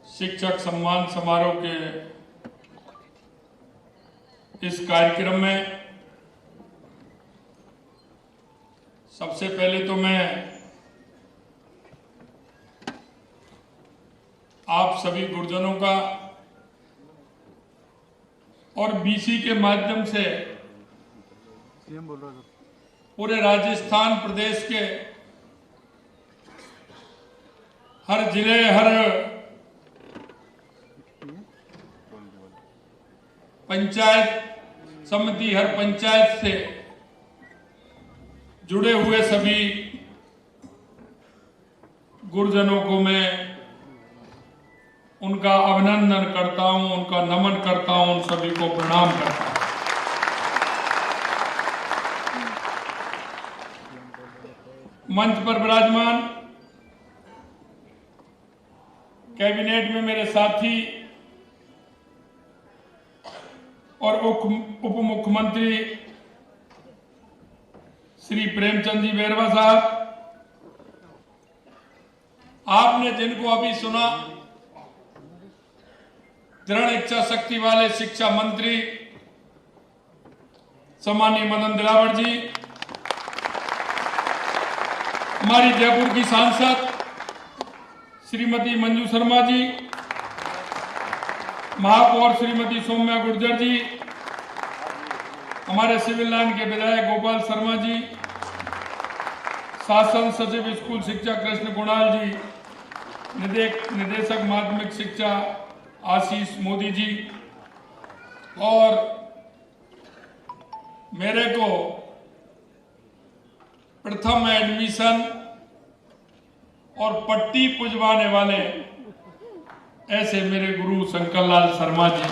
शिक्षक सम्मान समारोह के इस कार्यक्रम में सबसे पहले तो मैं आप सभी गुरुजनों का और बीसी के माध्यम से पूरे राजस्थान प्रदेश के हर जिले, हर पंचायत समिति, हर पंचायत से जुड़े हुए सभी गुरुजनों को मैं उनका अभिनंदन करता हूं, उनका नमन करता हूं, उन सभी को प्रणाम करता हूं। मंच पर विराजमान कैबिनेट में मेरे साथी और उप मुख्यमंत्री श्री प्रेमचंद जी बैरवा साहब, आपने जिनको अभी सुना, दृढ़ इच्छा शक्ति वाले शिक्षा मंत्री सम्माननीय मदन दिलावर जी, हमारी जयपुर की सांसद श्रीमती मंजू शर्मा जी, महापौर श्रीमती सौम्या गुर्जर जी, हमारे सिविल लाइन के विधायक गोपाल शर्मा जी, शासन सचिव स्कूल शिक्षा कृष्ण कुणाल जी, निदेशक माध्यमिक शिक्षा आशीष मोदी जी, और मेरे को प्रथम एडमिशन और पट्टी पुजवाने वाले ऐसे मेरे गुरु शंकर लाल शर्मा जी,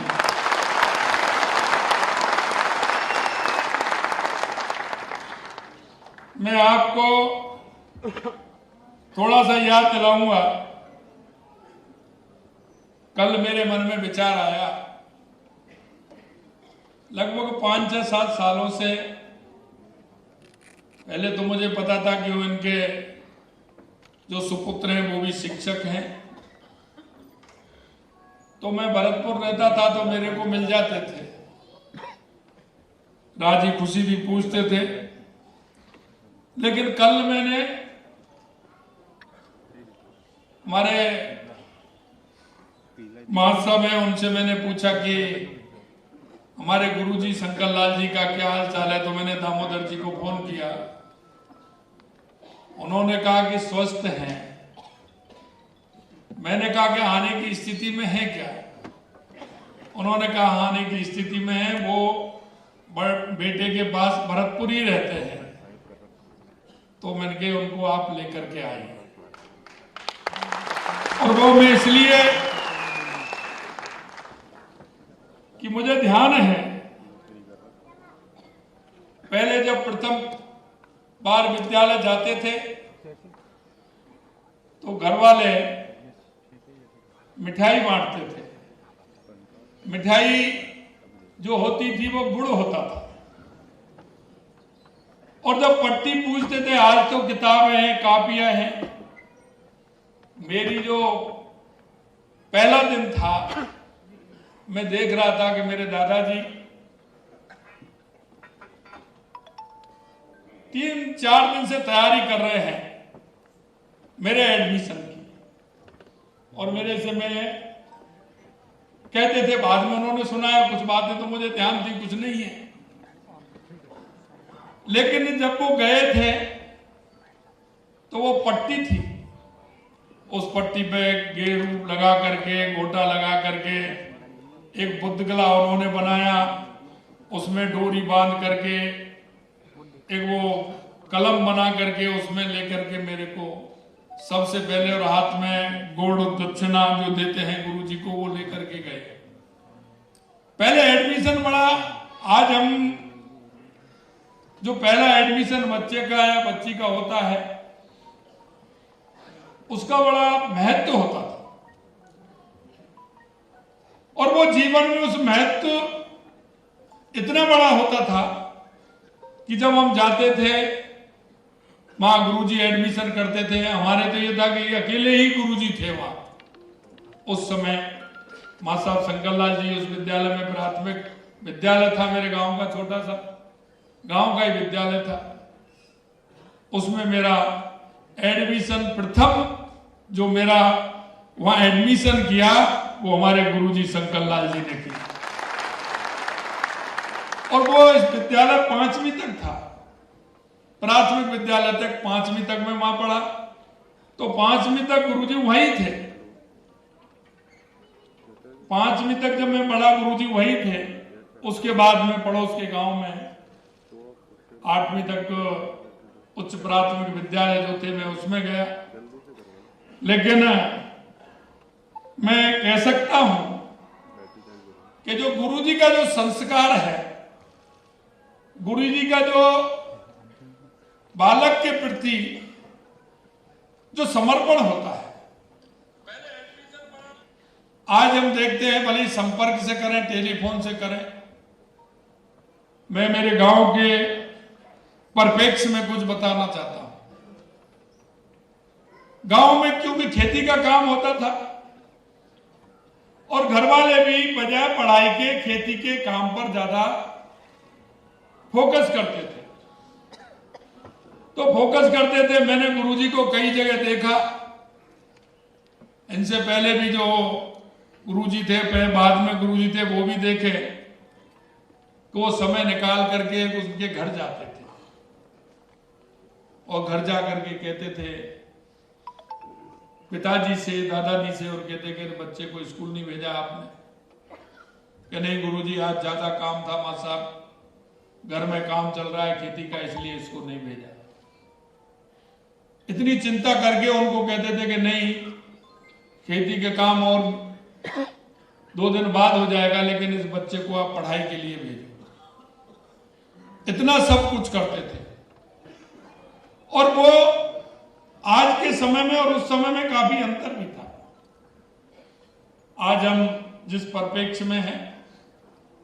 मैं आपको थोड़ा सा याद दिलाऊंगा। कल मेरे मन में विचार आया, लगभग 5 या 7 सालों से पहले तो मुझे पता था कि वो इनके जो सुपुत्र हैं वो भी शिक्षक हैं, तो मैं भरतपुर रहता था तो मेरे को मिल जाते थे, राजी खुशी भी पूछते थे। लेकिन कल मैंने हमारे महासभा में उनसे मैंने पूछा कि हमारे गुरुजी शंकर लाल जी का क्या हाल चाल है, तो मैंने दामोदर जी को फोन किया। उन्होंने कहा कि स्वस्थ हैं। मैंने कहा कि आने की स्थिति में है क्या? उन्होंने कहा आने की स्थिति में है, वो बेटे के पास भरतपुर ही रहते हैं। तो मैंने कहा उनको आप लेकर के आए, और वो मैं इसलिए कि मुझे ध्यान है, पहले जब प्रथम बार विद्यालय जाते थे तो घर वाले मिठाई बांटते थे। मिठाई जो होती थी वो गुड़ होता था, और जब पट्टी पूछते थे, आज तो किताबें हैं, कापियां हैं। मेरी जो पहला दिन था, मैं देख रहा था कि मेरे दादाजी 3-4 दिन से तैयारी कर रहे हैं मेरे एडमिशन की, और मेरे से मैं कहते थे, बाद में उन्होंने सुनाया कुछ बातें तो मुझे ध्यान थी, कुछ नहीं है। लेकिन जब वो गए थे तो वो पट्टी थी, उस पट्टी पे गेरू लगा करके, गोटा लगा करके एक बुद्धगला उन्होंने बनाया, उसमें डोरी बांध करके एक वो कलम बना करके उसमें लेकर के मेरे को सबसे पहले, और हाथ में गोड़ दक्षिणा जो देते हैं गुरु जी को, वो लेकर के गए। पहले एडमिशन बड़ा, आज हम जो पहला एडमिशन बच्चे का या बच्ची का होता है उसका बड़ा महत्व होता था, और वो जीवन में उस महत्व इतना बड़ा होता था कि जब हम जाते थे वहां गुरुजी एडमिशन करते थे। हमारे तो ये था कि अकेले ही गुरुजी थे वहां उस समय। मां साहब शंकरलाल जी उस विद्यालय में, प्राथमिक विद्यालय था मेरे गांव का, छोटा सा गांव का ही विद्यालय था, उसमें मेरा एडमिशन, प्रथम जो मेरा वहां एडमिशन किया वो हमारे गुरुजी शंकरलाल जी ने किया। और वो इस विद्यालय 5वीं तक था, प्राथमिक विद्यालय तक 5वीं तक मैं वहां पढ़ा। तो 5वीं तक गुरुजी वहीं थे। 5वीं तक जब मैं पढ़ा गुरुजी वहीं थे। उसके बाद में पड़ोस के गांव में 8वीं तक उच्च प्राथमिक विद्यालय जो थे मैं उसमें गया। लेकिन मैं कह सकता हूं कि जो गुरुजी का जो संस्कार है, गुरुजी का जो बालक के प्रति जो समर्पण होता है, आज हम देखते हैं भले संपर्क से करें, टेलीफोन से करें। मैं मेरे गांव के परिप्रेक्ष्य में कुछ बताना चाहता हूं। गांव में क्योंकि खेती का काम होता था और घर वाले भी बजाय पढ़ाई के खेती के काम पर ज्यादा फोकस करते थे, तो फोकस करते थे। मैंने गुरुजी को कई जगह देखा, इनसे पहले भी जो गुरुजी थे, बाद में गुरुजी थे, वो भी देखे कि वो समय निकाल करके उनके घर जाते थे और घर जा करके कहते थे पिताजी से, दादाजी से, और कहते कि बच्चे को स्कूल नहीं भेजा आपने? कि नहीं गुरुजी आज ज्यादा काम था मां साहब, घर में काम चल रहा है खेती का, इसलिए इसको नहीं भेजा। इतनी चिंता करके उनको कहते थे कि नहीं, खेती के काम और 2 दिन बाद हो जाएगा, लेकिन इस बच्चे को आप पढ़ाई के लिए भेजो। इतना सब कुछ करते थे। और वो आज के समय में और उस समय में काफी अंतर भी था। आज हम जिस परिप्रेक्ष्य में हैं,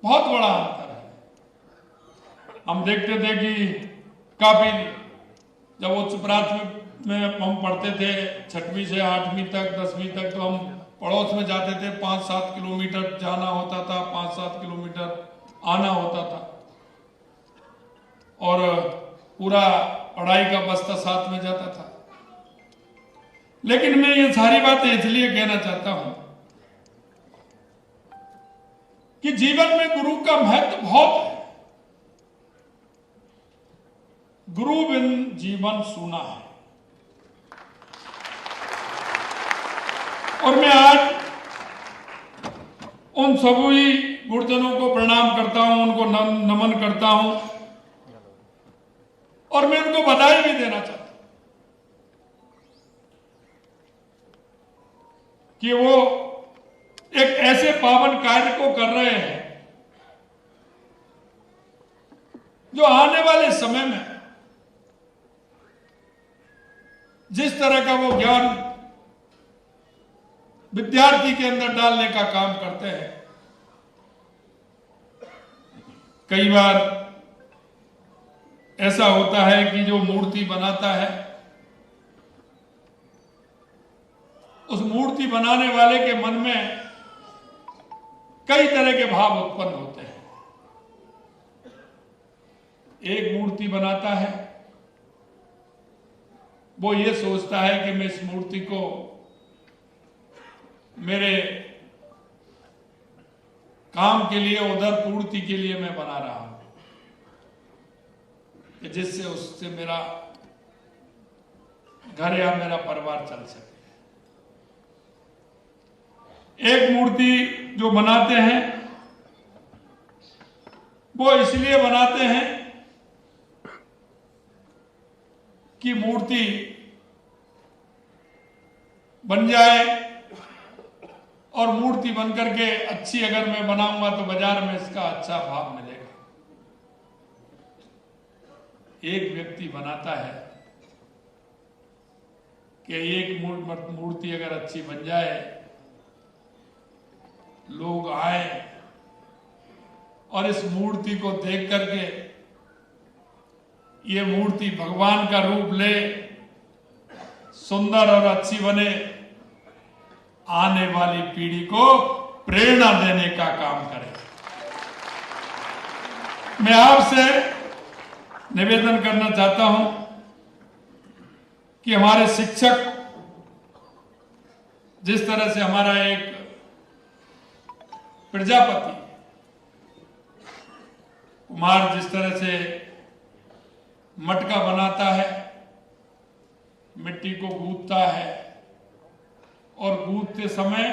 बहुत बड़ा अंतर है। हम देखते थे कि काफी, जब उच्च प्राथमिक में हम पढ़ते थे 6वीं से 8वीं तक, 10वीं तक, तो हम पड़ोस में जाते थे। 5-7 किलोमीटर जाना होता था, 5-7 किलोमीटर आना होता था, और पूरा पढ़ाई का बस्ता साथ में जाता था। लेकिन मैं ये सारी बातें इसलिए कहना चाहता हूं कि जीवन में गुरु का महत्व बहुत है। गुरु बिन जीवन सूना है। और मैं आज उन सभी गुरुजनों को प्रणाम करता हूं, उनको नमन करता हूं, और मैं उनको बधाई भी देना चाहता हूं कि वो एक ऐसे पावन कार्य को कर रहे हैं जो आने वाले समय में जिस तरह का वो ज्ञान विद्यार्थी के अंदर डालने का काम करते हैं। कई बार ऐसा होता है कि जो मूर्ति बनाता है, उस मूर्ति बनाने वाले के मन में कई तरह के भाव उत्पन्न होते हैं। एक मूर्ति बनाता है, वो ये सोचता है कि मैं इस मूर्ति को मेरे काम के लिए, उधर पूर्ति के लिए मैं बना रहा हूं, कि जिससे उससे मेरा घर या मेरा परिवार चल सके। एक मूर्ति जो बनाते हैं वो इसलिए बनाते हैं कि मूर्ति बन जाए, और मूर्ति बन करके अच्छी अगर मैं बनाऊंगा तो बाजार में इसका अच्छा भाव मिलेगा। एक व्यक्ति बनाता है कि एक मूर्ति अगर अच्छी बन जाए, लोग आए और इस मूर्ति को देख करके ये मूर्ति भगवान का रूप ले, सुंदर और अच्छी बने, आने वाली पीढ़ी को प्रेरणा देने का काम करे। मैं आपसे निवेदन करना चाहता हूं कि हमारे शिक्षक, जिस तरह से हमारा एक प्रजापति कुमार जिस तरह से मटका बनाता है, मिट्टी को गूंथता है और गूंथते समय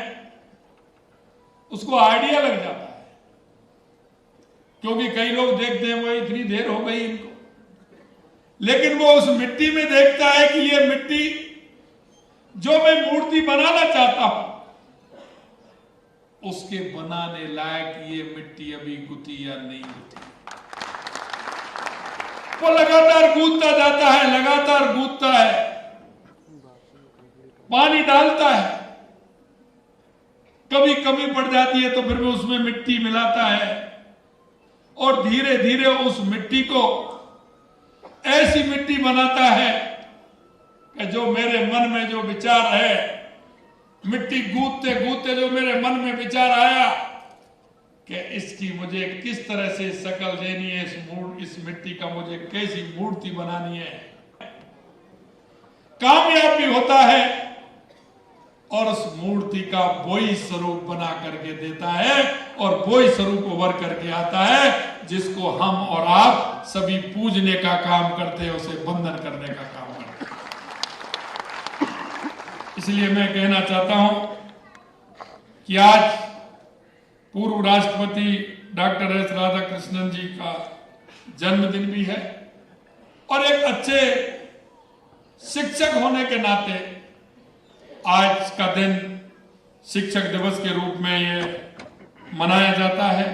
उसको आइडिया लग जाता है, क्योंकि कई लोग देखते हैं वो इतनी देर हो गई इनको, लेकिन वो उस मिट्टी में देखता है कि ये मिट्टी जो मैं मूर्ति बनाना चाहता हूं उसके बनाने लायक ये मिट्टी अभी गुथी या नहीं गुथी। वो लगातार गूंथता जाता है, लगातार गूंथता है, पानी डालता है, कभी कमी पड़ जाती है तो फिर वो उसमें मिट्टी मिलाता है और धीरे धीरे उस मिट्टी को ऐसी मिट्टी बनाता है कि जो मेरे मन में जो विचार है, मिट्टी गूंथते गूंथते जो मेरे मन में विचार आया कि इसकी मुझे किस तरह से शक्ल देनी है, इस मिट्टी का मुझे कैसी मूर्ति बनानी है, कामयाब भी होता है और उस मूर्ति का वही स्वरूप बना करके देता है और वही स्वरूप उभर करके आता है जिसको हम और आप सभी पूजने का काम करते हैं, उसे वंदन करने का काम करते हैं। इसलिए मैं कहना चाहता हूं कि आज पूर्व राष्ट्रपति डॉक्टर एस राधाकृष्णन जी का जन्मदिन भी है और एक अच्छे शिक्षक होने के नाते आज का दिन शिक्षक दिवस के रूप में ये मनाया जाता है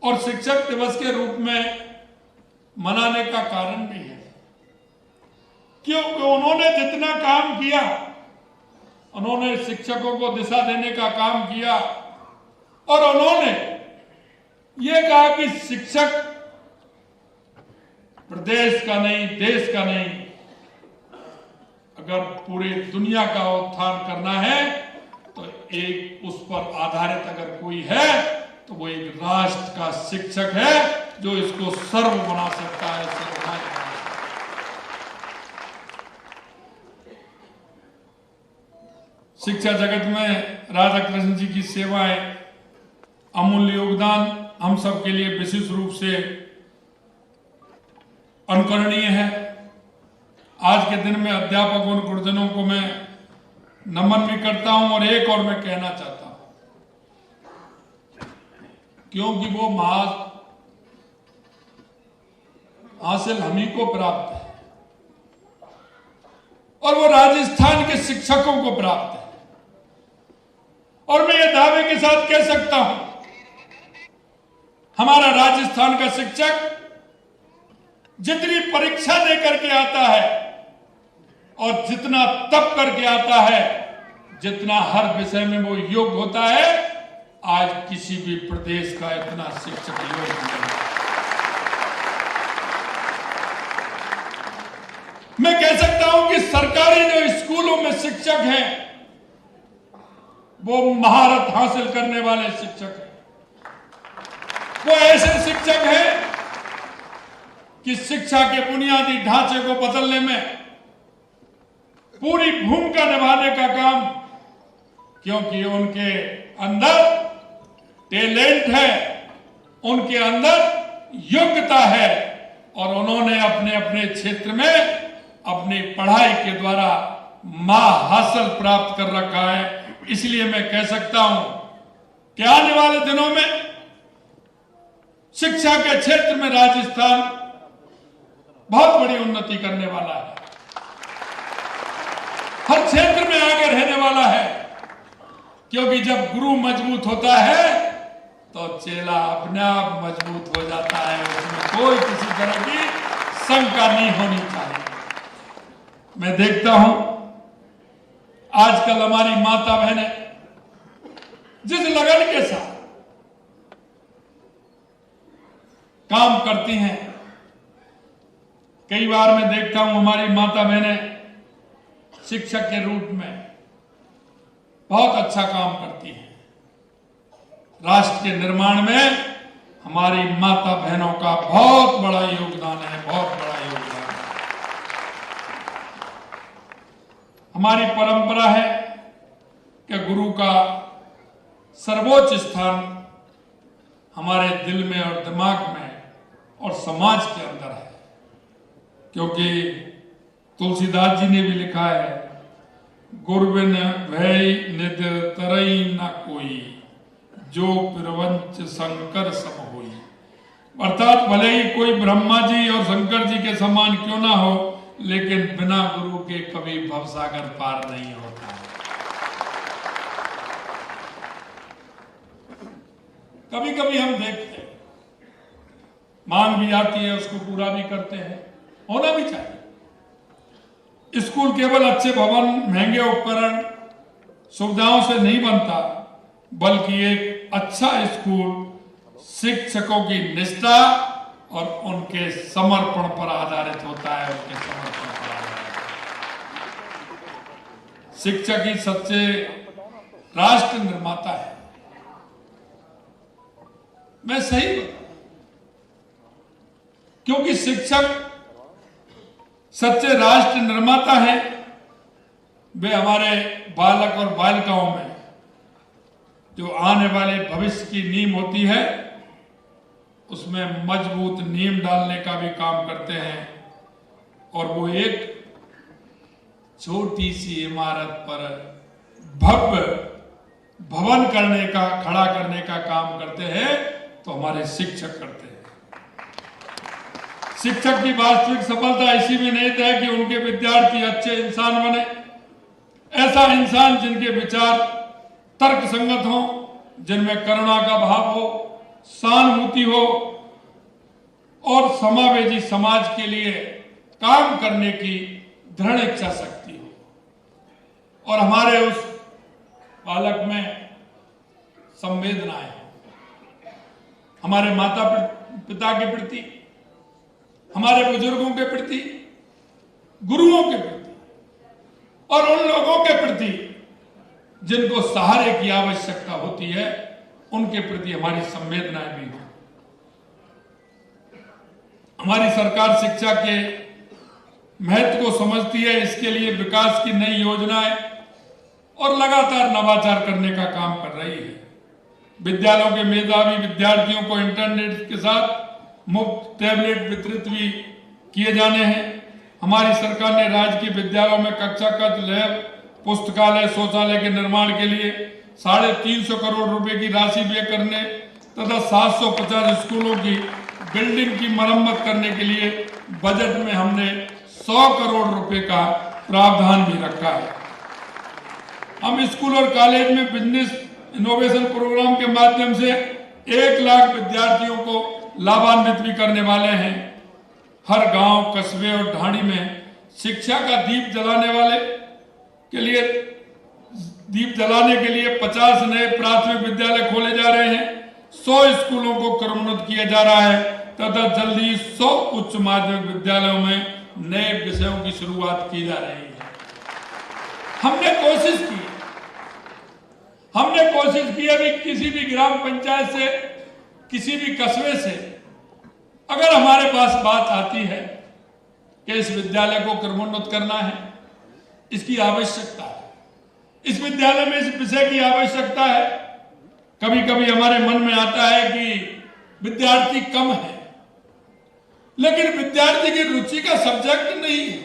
और शिक्षक दिवस के रूप में मनाने का कारण भी है क्योंकि उन्होंने जितना काम किया, उन्होंने शिक्षकों को दिशा देने का काम किया और उन्होंने ये कहा कि शिक्षक प्रदेश का नहीं, देश का नहीं, अगर पूरी दुनिया का उत्थान करना है तो एक उस पर आधारित अगर कोई है तो वो एक राष्ट्र का शिक्षक है जो इसको सर्व बना सकता है, सर्वनाश बना सकता है। शिक्षा जगत में राधाकृष्ण जी की सेवाएं, अमूल्य योगदान हम सब के लिए विशेष रूप से अनुकरणीय है। आज के दिन में अध्यापकों और गुरुजनों को मैं नमन भी करता हूं और एक और मैं कहना चाहता हूं, क्योंकि वो महान हासिल हम ही को प्राप्त है और वो राजस्थान के शिक्षकों को प्राप्त है और मैं ये दावे के साथ कह सकता हूं हमारा राजस्थान का शिक्षक जितनी परीक्षा दे करके आता है और जितना तप करके आता है, जितना हर विषय में वो योग्य होता है, आज किसी भी प्रदेश का इतना शिक्षक योग्य नहीं। मैं कह सकता हूं कि सरकारी जो स्कूलों में शिक्षक हैं वो महारत हासिल करने वाले शिक्षक हैं। वो ऐसे शिक्षक हैं कि शिक्षा के बुनियादी ढांचे को बदलने में पूरी भूमिका निभाने का काम, क्योंकि उनके अंदर टैलेंट है, उनके अंदर योग्यता है और उन्होंने अपने अपने क्षेत्र में अपनी पढ़ाई के द्वारा महाहासिल प्राप्त कर रखा है। इसलिए मैं कह सकता हूं कि आने वाले दिनों में शिक्षा के क्षेत्र में राजस्थान बहुत बड़ी उन्नति करने वाला है, हर क्षेत्र में आगे रहने वाला है, क्योंकि जब गुरु मजबूत होता है तो चेला अपने आप मजबूत हो जाता है, उसमें कोई किसी तरह की शंका नहीं होनी चाहिए। मैं देखता हूं आजकल हमारी माता बहनें जिस लगन के साथ काम करती हैं, कई बार मैं देखता हूं हमारी माता बहनें शिक्षक के रूप में बहुत अच्छा काम करती हैं। राष्ट्र के निर्माण में हमारी माता बहनों का बहुत बड़ा योगदान है, बहुत बड़ा योगदान है। हमारी परंपरा है कि गुरु का सर्वोच्च स्थान हमारे दिल में और दिमाग में और समाज के अंदर है, क्योंकि तुलसीदास जी ने भी लिखा है, गुरबिन भय निध तरई न कोई, जो प्रवंच शंकर सम होई। अर्थात भले ही कोई ब्रह्मा जी और शंकर जी के समान क्यों ना हो, लेकिन बिना गुरु के कभी भवसागर पार नहीं होता। कभी कभी हम देखते हैं मांग भी आती है, उसको पूरा भी करते हैं, होना भी चाहिए। स्कूल केवल अच्छे भवन, महंगे उपकरण, सुविधाओं से नहीं बनता, बल्कि एक अच्छा स्कूल शिक्षकों की निष्ठा और उनके समर्पण पर आधारित होता है। उनके समर्पण पर आधारित शिक्षक ही सच्चे राष्ट्र निर्माता है। मैं सही बताऊं, क्योंकि शिक्षक सच्चे राष्ट्र निर्माता है। वे हमारे बालक और बालिकाओं में जो आने वाले भविष्य की नींव होती है, उसमें मजबूत नींव डालने का भी काम करते हैं, और वो एक छोटी सी इमारत पर भव्य भवन करने का, खड़ा करने का काम करते हैं, तो हमारे शिक्षक करते हैं। शिक्षक की वास्तविक सफलता इसी में निहित है कि उनके विद्यार्थी अच्छे इंसान बने, ऐसा इंसान जिनके विचार तर्क संगत हो, जिनमें करुणा का भाव हो, सहानुभूति हो और समावेशी समाज के लिए काम करने की दृढ़ इच्छा शक्ति हो, और हमारे उस बालक में संवेदनाएं हो, हमारे माता पिता के प्रति, हमारे बुजुर्गों के प्रति, गुरुओं के प्रति और उन लोगों के प्रति जिनको सहारे की आवश्यकता होती है, उनके प्रति हमारी संवेदनाएं भी हो। हमारी सरकार शिक्षा के महत्व को समझती है, इसके लिए विकास की नई योजनाएं और लगातार नवाचार करने का काम कर रही है। विद्यालयों के मेधावी विद्यार्थियों को इंटरनेट के साथ मुफ्त टैबलेट वितरित भी किए जाने हैं। हमारी सरकार ने राज्य के विद्यालयों में कक्षा कक्ष, लैब, पुस्तकालय, शौचालय के निर्माण के लिए 350 करोड़ रुपए की राशि व्यय करने तथा 750 स्कूलों की बिल्डिंग की मरम्मत करने के लिए बजट में हमने 100 करोड़ रुपए का प्रावधान भी रखा है। हम स्कूल और कॉलेज में बिजनेस इनोवेशन प्रोग्राम के माध्यम से 1 लाख विद्यार्थियों को लाभान्वित भी करने वाले हैं। हर गांव, कस्बे और ढाणी में शिक्षा का दीप जलाने के लिए 50 नए प्राथमिक विद्यालय खोले जा रहे हैं। 100 स्कूलों को क्रमोन्नत किया जा रहा है तथा जल्द ही 100 उच्च माध्यमिक विद्यालयों में नए विषयों की शुरुआत की जा रही है। हमने कोशिश की अभी किसी भी ग्राम पंचायत से, किसी भी कस्बे से अगर हमारे पास बात आती है कि इस विद्यालय को क्रमोन्नत करना है, इसकी आवश्यकता है, इस विद्यालय में इस विषय की आवश्यकता है, कभी कभी हमारे मन में आता है कि विद्यार्थी कम है, लेकिन विद्यार्थी की रुचि का सब्जेक्ट नहीं है।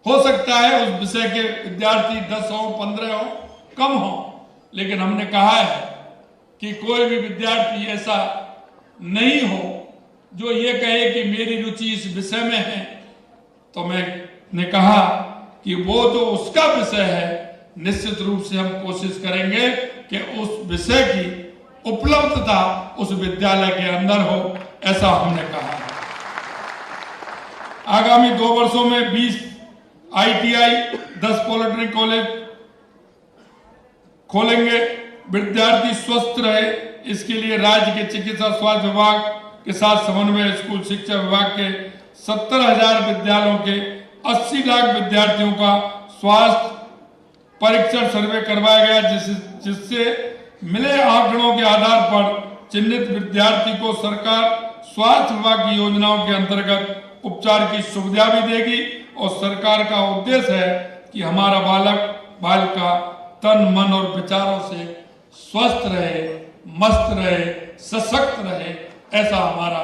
हो सकता है उस विषय के विद्यार्थी 10 हो, 15 हो, कम हो, लेकिन हमने कहा है कि कोई भी विद्यार्थी ऐसा नहीं हो जो ये कहे कि मेरी रुचि इस विषय में है। तो मैंने कहा कि वो जो उसका विषय है, निश्चित रूप से हम कोशिश करेंगे कि उस विषय की उपलब्धता उस विद्यालय के अंदर हो, ऐसा हमने कहा। आगामी 2 वर्षों में 20 ITI, 10 पॉलिटेक्निक कॉलेज खोलेंगे। विद्यार्थी स्वस्थ रहे, इसके लिए राज्य के चिकित्सा स्वास्थ्य विभाग के साथ समन्वय स्कूल शिक्षा विभाग के 70,000 विद्यालयों के 80 लाख विद्यार्थियों का स्वास्थ्य परीक्षण सर्वे करवाया गया, जिससे मिले आंकड़ों के आधार पर चिन्हित विद्यार्थी को सरकार स्वास्थ्य विभाग की योजनाओं के अंतर्गत उपचार की सुविधा भी देगी। और सरकार का उद्देश्य है कि हमारा बालक बालिका तन मन और विचारों से स्वस्थ रहे, मस्त रहे, सशक्त रहे, ऐसा हमारा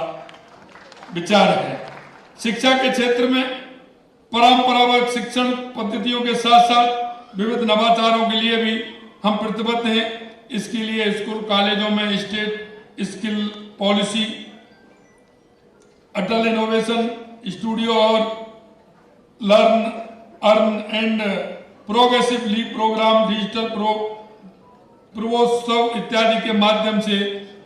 विचार है। शिक्षा के क्षेत्र में परंपरागत शिक्षण पद्धतियों के साथ साथ विविध नवाचारों के लिए भी हम प्रतिबद्ध हैं। इसके लिए स्कूल कॉलेजों में state skill policy, Atal innovation studio और learn earn and progressive leave programme, digital Purvotsav इत्यादि के माध्यम से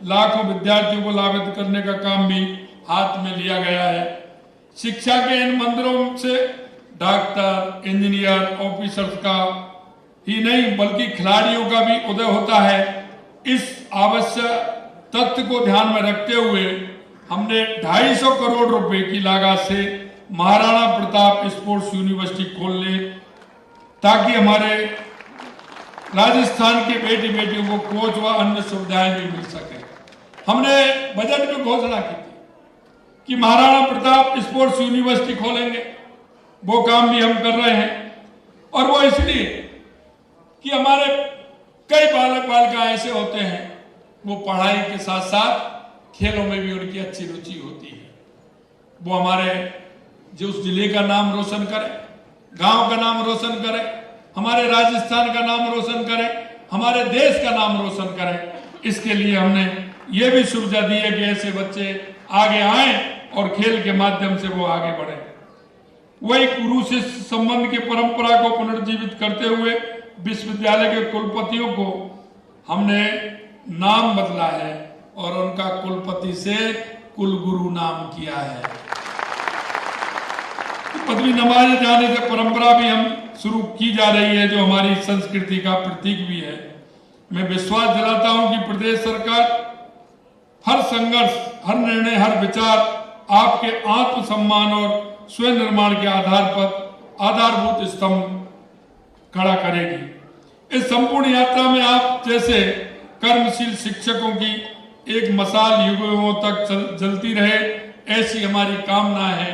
लाखों विद्यार्थियों को लाभान्वित करने का काम भी हाथ में लिया गया है। शिक्षा के इन मंदिरों से डॉक्टर, इंजीनियर, ऑफिसर्स का ही नहीं बल्कि खिलाड़ियों का भी उदय होता है। इस आवश्यक तथ्य को ध्यान में रखते हुए हमने 250 करोड़ रुपए की लागत से महाराणा प्रताप स्पोर्ट्स यूनिवर्सिटी खोलने, ताकि हमारे राजस्थान के बेटी बेटियों को कोच व अन्य सुविधाएं भी मिल सके। हमने बजट में घोषणा की थी कि महाराणा प्रताप स्पोर्ट्स यूनिवर्सिटी खोलेंगे, वो काम भी हम कर रहे हैं। और वो इसलिए कि हमारे कई बालक बालिकाएं ऐसे होते हैं, वो पढ़ाई के साथ साथ खेलों में भी उनकी अच्छी रुचि होती है। वो हमारे जो उस जिले का नाम रोशन करे, गांव का नाम रोशन करे, हमारे राजस्थान का नाम रोशन करे, हमारे देश का नाम रोशन करे। इसके लिए हमने ये भी सुविधा दी है कि ऐसे बच्चे आगे आए और खेल के माध्यम से वो आगे बढ़े। वही गुरु शिष्य संबंध की परंपरा को पुनर्जीवित करते हुए विश्वविद्यालय के कुलपतियों को हमने नाम बदला है और उनका कुलपति से कुलगुरु नाम किया है। पदवी नमाजे जाने से परंपरा भी हम शुरू की जा रही है, जो हमारी संस्कृति का प्रतीक भी है। मैं विश्वास दिलाता हूं कि प्रदेश सरकार हर संघर्ष, हर निर्णय, हर विचार आपके आत्मसम्मान और स्वयं निर्माण के आधार पर आधारभूत स्तंभ खड़ा करेगी। इस संपूर्ण यात्रा में आप जैसे कर्मशील शिक्षकों की एक मशाल युगों तक जलती रहे, ऐसी हमारी कामना है।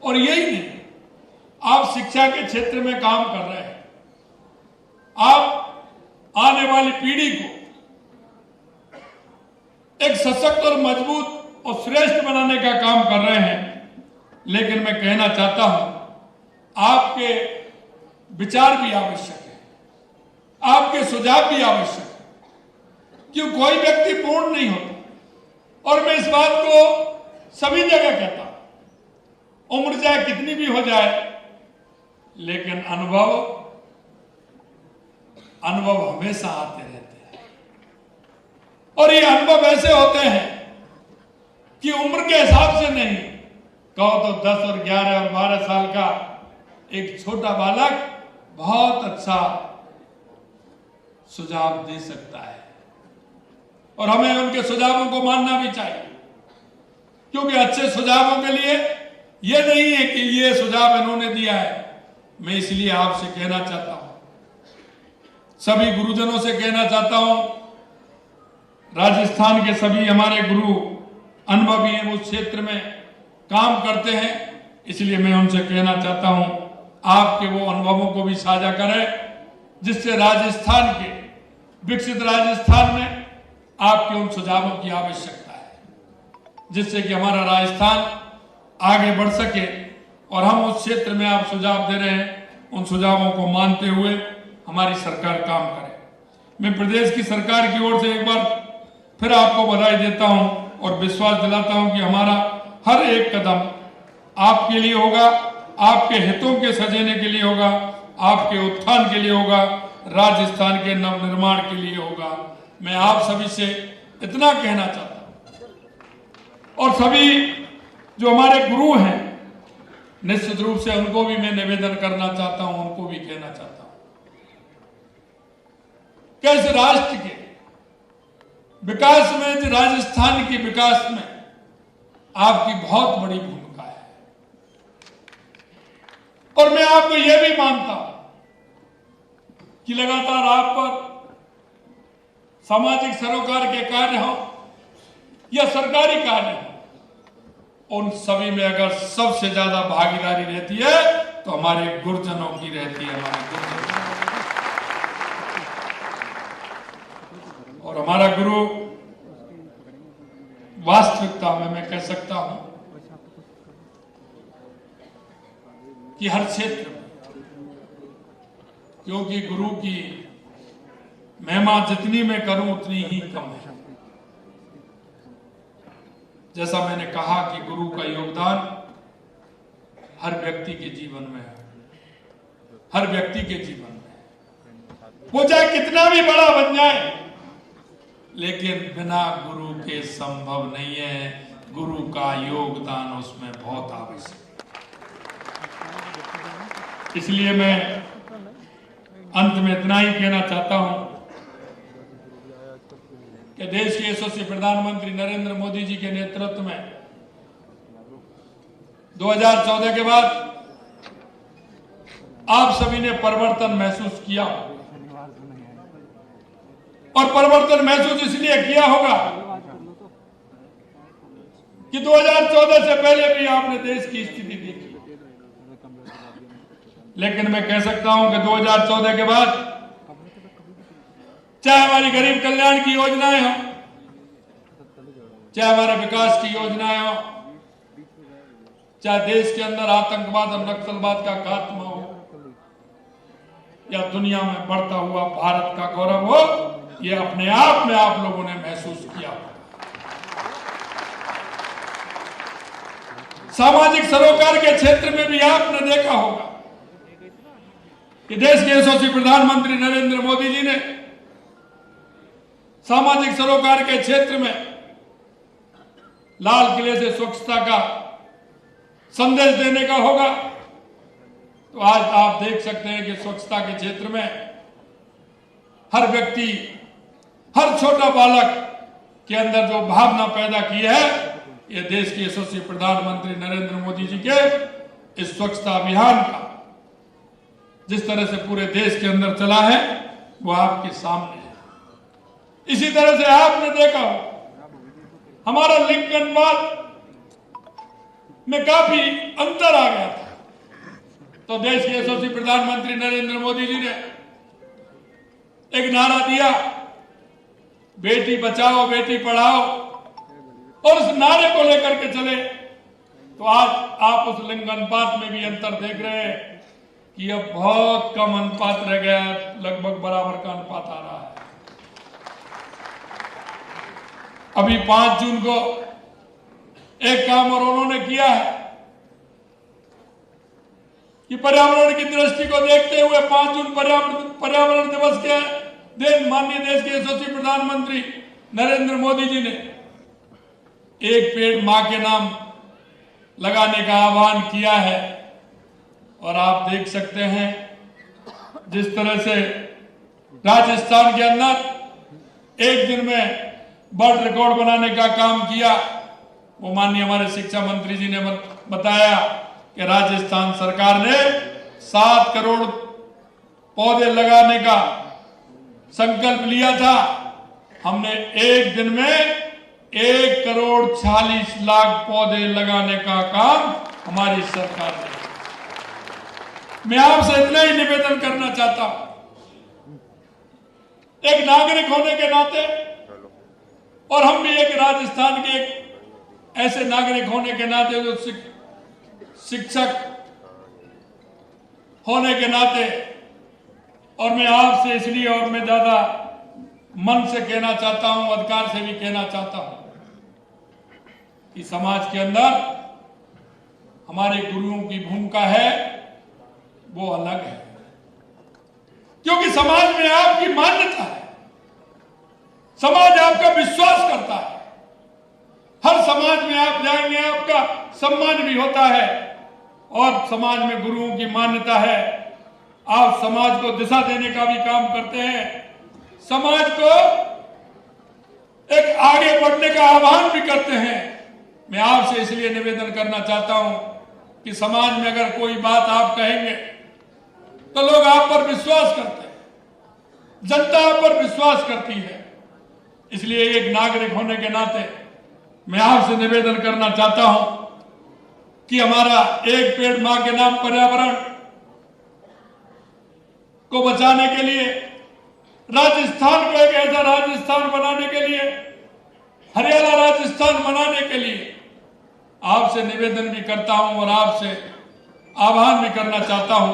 और यही नहीं, आप शिक्षा के क्षेत्र में काम कर रहे हैं, आप आने वाली पीढ़ी को एक सशक्त और मजबूत और श्रेष्ठ बनाने का काम कर रहे हैं। लेकिन मैं कहना चाहता हूं, आपके विचार भी आवश्यक है, आपके सुझाव भी आवश्यक है, क्यों कोई व्यक्ति पूर्ण नहीं होता। और मैं इस बात को सभी जगह कहता हूं, उम्र चाहे कितनी भी हो जाए, लेकिन अनुभव हमेशा आते रहते हैं। और ये अनुभव ऐसे होते हैं कि उम्र के हिसाब से नहीं, कहो तो 10 और 11 और 12 साल का एक छोटा बालक बहुत अच्छा सुझाव दे सकता है, और हमें उनके सुझावों को मानना भी चाहिए। क्योंकि अच्छे सुझावों के लिए यह नहीं है कि ये सुझाव इन्होंने दिया है। मैं इसलिए आपसे कहना चाहता हूं, सभी गुरुजनों से कहना चाहता हूं, राजस्थान के सभी हमारे गुरु अनुभवी हैं, उस क्षेत्र में काम करते हैं, इसलिए मैं उनसे कहना चाहता हूं, आपके वो अनुभवों को भी साझा करें, जिससे राजस्थान के विकसित राजस्थान में आपके उन सुझावों की आवश्यकता है, जिससे कि हमारा राजस्थान आगे बढ़ सके। और हम उस क्षेत्र में आप सुझाव दे रहे हैं, उन सुझावों को मानते हुए हमारी सरकार काम करे। मैं प्रदेश की सरकार की ओर से एक बार फिर आपको बधाई देता हूं और विश्वास दिलाता हूं कि हमारा हर एक कदम आपके लिए होगा, आपके हितों के सजेने के लिए होगा, आपके उत्थान के लिए होगा, राजस्थान के नवनिर्माण के लिए होगा। मैं आप सभी से इतना कहना चाहता हूं, और सभी जो हमारे गुरु हैं, निश्चित रूप से उनको भी मैं निवेदन करना चाहता हूं, उनको भी कहना चाहता हूं कि इस राष्ट्र के विकास में, राजस्थान के विकास में आपकी बहुत बड़ी भूमिका है। और मैं आपको यह भी मानता हूं कि लगातार आप पर सामाजिक सरोकार के कार्य हो या सरकारी कार्य हो, उन सभी में अगर सबसे ज्यादा भागीदारी रहती है तो हमारे गुरुजनों की रहती है, हमारे गुरुजनों। और हमारा गुरु वास्तविकता में मैं कह सकता हूं कि हर क्षेत्र में, क्योंकि गुरु की महिमा जितनी मैं करूं उतनी ही कम है। जैसा मैंने कहा कि गुरु का योगदान हर व्यक्ति के जीवन में है, हर व्यक्ति के जीवन में, वो चाहे कितना भी बड़ा बन जाए, लेकिन बिना गुरु के संभव नहीं है। गुरु का योगदान उसमें बहुत आवश्यक है। इसलिए मैं अंत में इतना ही कहना चाहता हूं कि देश के यशस्वी प्रधानमंत्री नरेंद्र मोदी जी के नेतृत्व में 2014 के बाद आप सभी ने परिवर्तन महसूस किया, और परिवर्तन महसूस इसलिए किया होगा कि 2014 से पहले भी आपने देश की स्थिति देखी। लेकिन मैं कह सकता हूं कि 2014 के बाद चाहे हमारी गरीब कल्याण की योजनाएं हो, चाहे हमारे विकास की योजनाएं हो, चाहे देश के अंदर आतंकवाद और नक्सलवाद का खात्मा हो, या दुनिया में बढ़ता हुआ भारत का गौरव हो, ये अपने आप में आप लोगों ने महसूस किया। सामाजिक सरोकार के क्षेत्र में भी आपने देखा होगा कि देश के यशस्वी प्रधानमंत्री नरेंद्र मोदी जी ने सामाजिक सरोकार के क्षेत्र में लाल किले से स्वच्छता का संदेश देने का होगा, तो आज आप देख सकते हैं कि स्वच्छता के क्षेत्र में हर व्यक्ति, हर छोटा बालक के अंदर जो भावना पैदा की है, यह देश के यशस्वी प्रधानमंत्री नरेंद्र मोदी जी के इस स्वच्छता अभियान का जिस तरह से पूरे देश के अंदर चला है, वो आपके सामने है। इसी तरह से आपने देखा हो हमारा लिंग अनुपात में काफी अंतर आ गया था, तो देश के यशस्वी प्रधानमंत्री नरेंद्र मोदी जी ने एक नारा दिया, बेटी बचाओ बेटी पढ़ाओ, और उस नारे को लेकर के चले, तो आज आप उस लिंग अनुपात में भी अंतर देख रहे हैं कि अब बहुत कम अनुपात रह गया, लगभग बराबर का अनुपात आ रहा है। अभी 5 जून को एक काम और उन्होंने किया है कि पर्यावरण की दृष्टि को देखते हुए 5 जून पर्यावरण दिवस के दिन माननीय देश के यशस्वी प्रधानमंत्री नरेंद्र मोदी जी ने एक पेड़ मां के नाम लगाने का आह्वान किया है। और आप देख सकते हैं जिस तरह से राजस्थान के अंदर एक दिन में वर्ल्ड रिकॉर्ड बनाने का काम किया, वो माननीय हमारे शिक्षा मंत्री जी ने बताया कि राजस्थान सरकार ने 7 करोड़ पौधे लगाने का संकल्प लिया था। हमने एक दिन में 1 करोड़ 40 लाख पौधे लगाने का काम हमारी सरकार ने। मैं आपसे इतना ही निवेदन करना चाहता हूं, एक नागरिक होने के नाते, और हम भी एक राजस्थान के एक ऐसे नागरिक होने के नाते, जो शिक्षक होने के नाते, और मैं आपसे इसलिए और मैं ज्यादा मन से कहना चाहता हूं, अधिकार से भी कहना चाहता हूं कि समाज के अंदर हमारे गुरुओं की भूमिका है, वो अलग है, क्योंकि समाज में आपकी मान्यता है, समाज आपका विश्वास करता है। हर समाज में आप जाएंगे आपका सम्मान भी होता है, और समाज में गुरुओं की मान्यता है। आप समाज को दिशा देने का भी काम करते हैं, समाज को एक आगे बढ़ने का आह्वान भी करते हैं। मैं आपसे इसलिए निवेदन करना चाहता हूं कि समाज में अगर कोई बात आप कहेंगे तो लोग आप पर विश्वास करते हैं, जनता आप पर विश्वास करती है। इसलिए एक नागरिक होने के नाते मैं आपसे निवेदन करना चाहता हूं कि हमारा एक पेड़ मां के नाम पर्यावरण को बचाने के लिए, राजस्थान को एक ऐसा राजस्थान बनाने के लिए, हरियाणा राजस्थान बनाने के लिए आपसे निवेदन भी करता हूं और आपसे आह्वान भी करना चाहता हूं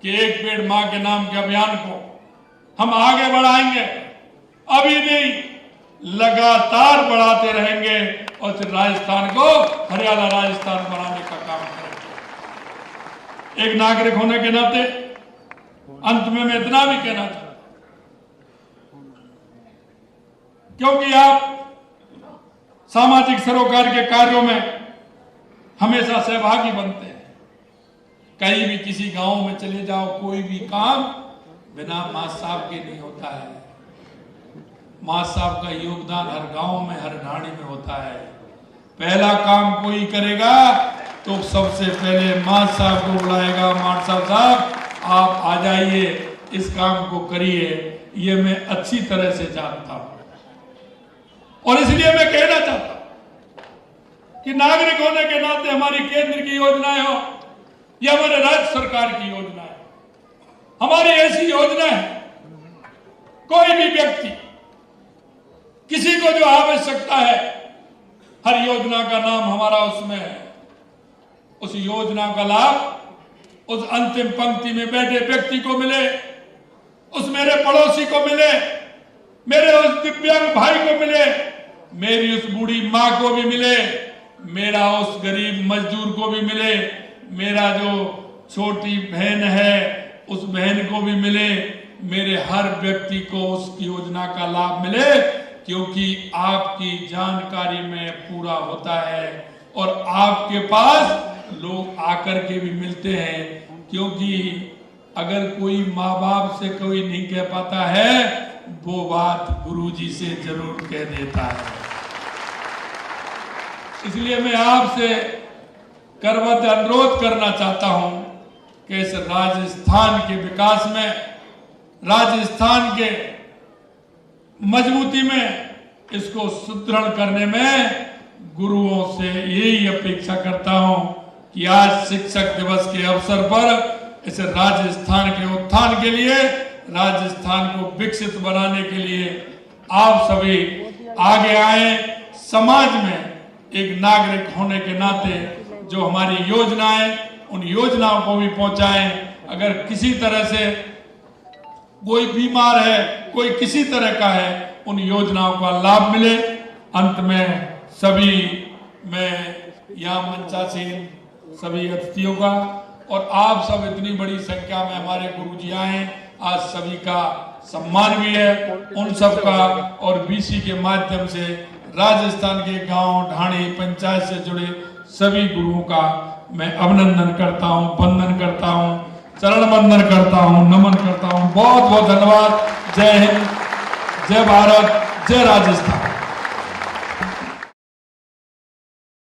कि एक पेड़ मां के नाम के अभियान को हम आगे बढ़ाएंगे, अभी नहीं लगातार बढ़ाते रहेंगे और फिर राजस्थान को हरियाणा राजस्थान बनाने का काम करेंगे। एक नागरिक होने के नाते अंत में मैं इतना भी कहना चाहता हूं, क्योंकि आप सामाजिक सरोकार के कार्यों में हमेशा सहभागी बनते हैं। कहीं भी किसी गांव में चले जाओ, कोई भी काम बिना मां साहब के नहीं होता है। मां साहब का योगदान हर गांव में, हर ढाणी में होता है। पहला काम कोई करेगा तो सबसे पहले मां साहब को बुलाएगा, मां साहब आप आ जाइए, इस काम को करिए। ये मैं अच्छी तरह से जानता हूं और इसलिए मैं कहना चाहता हूं कि नागरिक होने के नाते हमारी केंद्र की योजनाएं हो या हमारे राज्य सरकार की योजनाएं, हमारी ऐसी योजना है, कोई भी व्यक्ति किसी को जो आवश्यकता है, हर योजना का नाम हमारा उसमें है। उस योजना का लाभ उस अंतिम पंक्ति में बैठे व्यक्ति को मिले, उस मेरे पड़ोसी को मिले, मेरे उस दिव्यांग भाई को मिले, मेरी उस बूढ़ी मां को भी मिले, मेरा उस गरीब मजदूर को भी मिले, मेरा जो छोटी बहन है उस बहन को भी मिले, मेरे हर व्यक्ति को उस योजना का लाभ मिले, क्योंकि आपकी जानकारी में पूरा होता है और आपके पास लोग आकर के भी मिलते हैं। क्योंकि अगर कोई माँ बाप से कोई नहीं कह पाता है, वो बात गुरुजी से जरूर कह देता है। इसलिए मैं आपसे करबद्ध अनुरोध करना चाहता हूं कि इस राजस्थान के विकास में, राजस्थान के मजबूती में, इसको सुदृढ़ करने में गुरुओं से यही अपेक्षा करता हूं कि आज शिक्षक दिवस के अवसर पर इस राजस्थान के उत्थान के लिए, राजस्थान को विकसित बनाने के लिए आप सभी आगे आए। समाज में एक नागरिक होने के नाते जो हमारी योजनाएं, उन योजनाओं को भी पहुंचाएं। अगर किसी तरह से कोई बीमार है, कोई किसी तरह का है, उन योजनाओं का लाभ मिले। अंत में सभी मैं यहाँ मंचासीन सभी अतिथियों का और आप सब इतनी बड़ी संख्या में हमारे गुरुजी आए, आज सभी का सम्मान भी है, उन सब का और बीसी के माध्यम से राजस्थान के गांव, ढाणी, पंचायत से जुड़े सभी गुरुओं का मैं अभिनंदन करता हूं, वंदन करता हूं, चरण वंदन करता हूं, नमन करता हूं। बहुत बहुत धन्यवाद। जय हिंद, जय भारत, जय राजस्थान।